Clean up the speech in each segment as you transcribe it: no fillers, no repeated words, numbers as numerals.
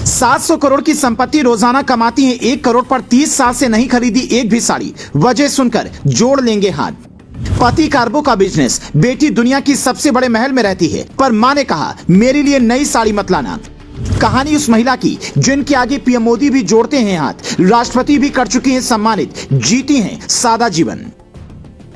700 करोड़ की संपत्ति रोजाना कमाती हैं 1 करोड़ पर 30 साल से नहीं खरीदी एक भी साड़ी। वजह सुनकर जोड़ लेंगे हाथ। पति कारबो का बिजनेस, बेटी दुनिया की सबसे बड़े महल में रहती है पर मां ने कहा मेरे लिए नई साड़ी मत लाना। कहानी उस महिला की जिनके आगे पीएम मोदी भी जोड़ते हैं हाथ, राष्ट्रपति भी कर चुकी हैं सम्मानित, जीती हैं सादा जीवन।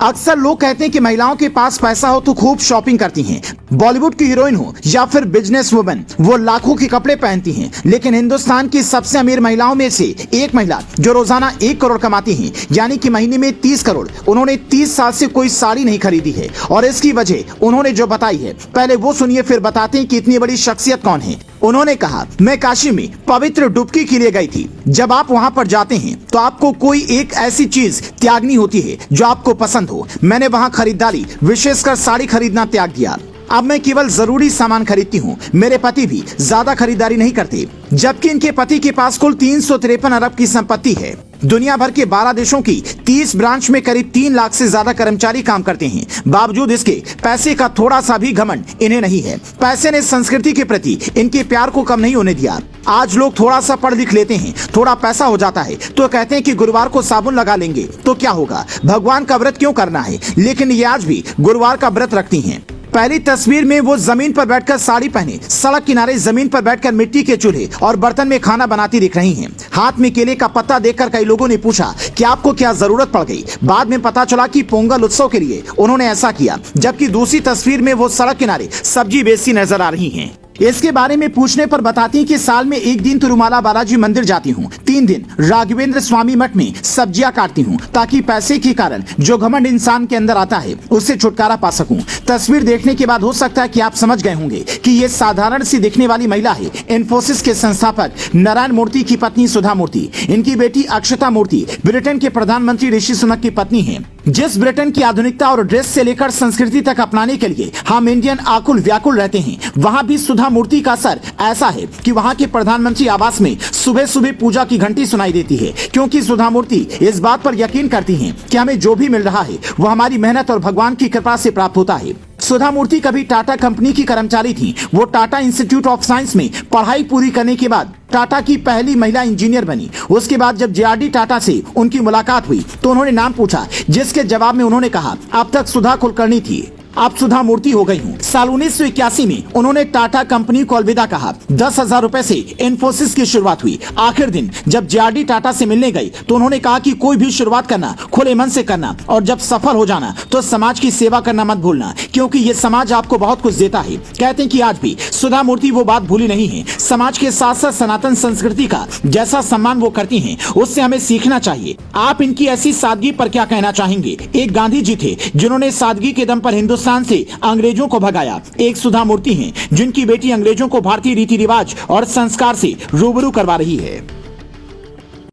अक्सर लोग कहते हैं कि महिलाओं के पास पैसा हो तो खूब शॉपिंग करती हैं। बॉलीवुड की हीरोइन हो या फिर बिजनेस वुमन, वो लाखों के कपड़े पहनती हैं। लेकिन हिंदुस्तान की सबसे अमीर महिलाओं में से एक महिला जो रोजाना 1 करोड़ कमाती हैं, यानी कि महीने में 30 करोड़, उन्होंने 30 साल से कोई साड़ी नहीं खरीदी है। और इसकी वजह उन्होंने जो बताई है, पहले वो सुनिए फिर बताते हैं कि इतनी बड़ी शख्सियत कौन है। उन्होंने कहा, मैं काशी में पवित्र डुबकी के लिए गई थी। जब आप वहां पर जाते हैं तो आपको कोई एक ऐसी चीज त्यागनी होती है जो आपको पसंद हो। मैंने वहां खरीदारी, विशेषकर साड़ी खरीदना त्याग दिया। अब मैं केवल जरूरी सामान खरीदती हूँ। मेरे पति भी ज्यादा खरीदारी नहीं करते, जबकि इनके पति के पास कुल 353 अरब की संपत्ति है। दुनिया भर के 12 देशों की 30 ब्रांच में करीब 3 लाख से ज्यादा कर्मचारी काम करते हैं। बावजूद इसके पैसे का थोड़ा सा भी घमंड इन्हें नहीं है। पैसे ने संस्कृति के प्रति इनके प्यार को कम नहीं होने दिया। आज लोग थोड़ा सा पढ़ लिख लेते हैं, थोड़ा पैसा हो जाता है तो कहते हैं कि गुरुवार को साबुन लगा लेंगे तो क्या होगा, भगवान का व्रत क्यों करना है। लेकिन ये आज भी गुरुवार का व्रत रखती हैं। पहली तस्वीर में वो जमीन पर बैठकर साड़ी पहने सड़क किनारे जमीन पर बैठकर मिट्टी के चूल्हे और बर्तन में खाना बनाती दिख रही हैं। हाथ में केले का पत्ता देखकर कई लोगों ने पूछा कि आपको क्या जरूरत पड़ गई। बाद में पता चला कि पोंगल उत्सव के लिए उन्होंने ऐसा किया। जबकि दूसरी तस्वीर में वो सड़क किनारे सब्जी बेचती नजर आ रही हैं। इसके बारे में पूछने पर बताती हैं कि साल में 1 दिन तिरुमाला बालाजी मंदिर जाती हूँ, 3 दिन राघवेंद्र स्वामी मठ में सब्जियां काटती हूँ ताकि पैसे के कारण जो घमंड इंसान के अंदर आता है उससे छुटकारा पा सकूं। तस्वीर देखने के बाद हो सकता है कि आप समझ गए होंगे कि ये साधारण सी दिखने वाली महिला है इन्फोसिस के संस्थापक नारायण मूर्ति की पत्नी सुधा मूर्ति। इनकी बेटी अक्षता मूर्ति ब्रिटेन के प्रधानमंत्री ऋषि सुनक की पत्नी है। जिस ब्रिटेन की आधुनिकता और ड्रेस से लेकर संस्कृति तक अपनाने के लिए हम इंडियन आकुल व्याकुल रहते हैं, वहाँ भी सुधा मूर्ति का असर ऐसा है कि वहाँ के प्रधानमंत्री आवास में सुबह सुबह पूजा की घंटी सुनाई देती है, क्योंकि सुधा मूर्ति इस बात पर यकीन करती हैं कि हमें जो भी मिल रहा है वो हमारी मेहनत और भगवान की कृपा से प्राप्त होता है। सुधा मूर्ति कभी टाटा कंपनी की कर्मचारी थी। वो टाटा इंस्टीट्यूट ऑफ साइंस में पढ़ाई पूरी करने के बाद टाटा की पहली महिला इंजीनियर बनी। उसके बाद जब जेआरडी टाटा से उनकी मुलाकात हुई तो उन्होंने नाम पूछा, जिसके जवाब में उन्होंने कहा अब तक सुधा कुलकर्णी थी, अब सुधा मूर्ति हो गई हूँ। साल 1981 में उन्होंने टाटा कंपनी को अलविदा कहा। 10,000 रुपए से इन्फोसिस की शुरुआत हुई। आखिर दिन जब जेआरडी टाटा से मिलने गई तो उन्होंने कहा कि कोई भी शुरुआत करना खुले मन से करना और जब सफल हो जाना तो समाज की सेवा करना मत भूलना, क्योंकि ये समाज आपको बहुत कुछ देता है। कहते हैं कि आज भी सुधा मूर्ति वो बात भूली नहीं है। समाज के साथ साथ सनातन संस्कृति का जैसा सम्मान वो करती हैं उससे हमें सीखना चाहिए। आप इनकी ऐसी सादगी पर क्या कहना चाहेंगे? एक गांधी जी थे जिन्होंने सादगी के दम पर हिंदुस्तान से अंग्रेजों को भगाया। एक सुधा मूर्ति हैं जिनकी बेटी अंग्रेजों को भारतीय रीति रिवाज और संस्कार से रूबरू करवा रही है।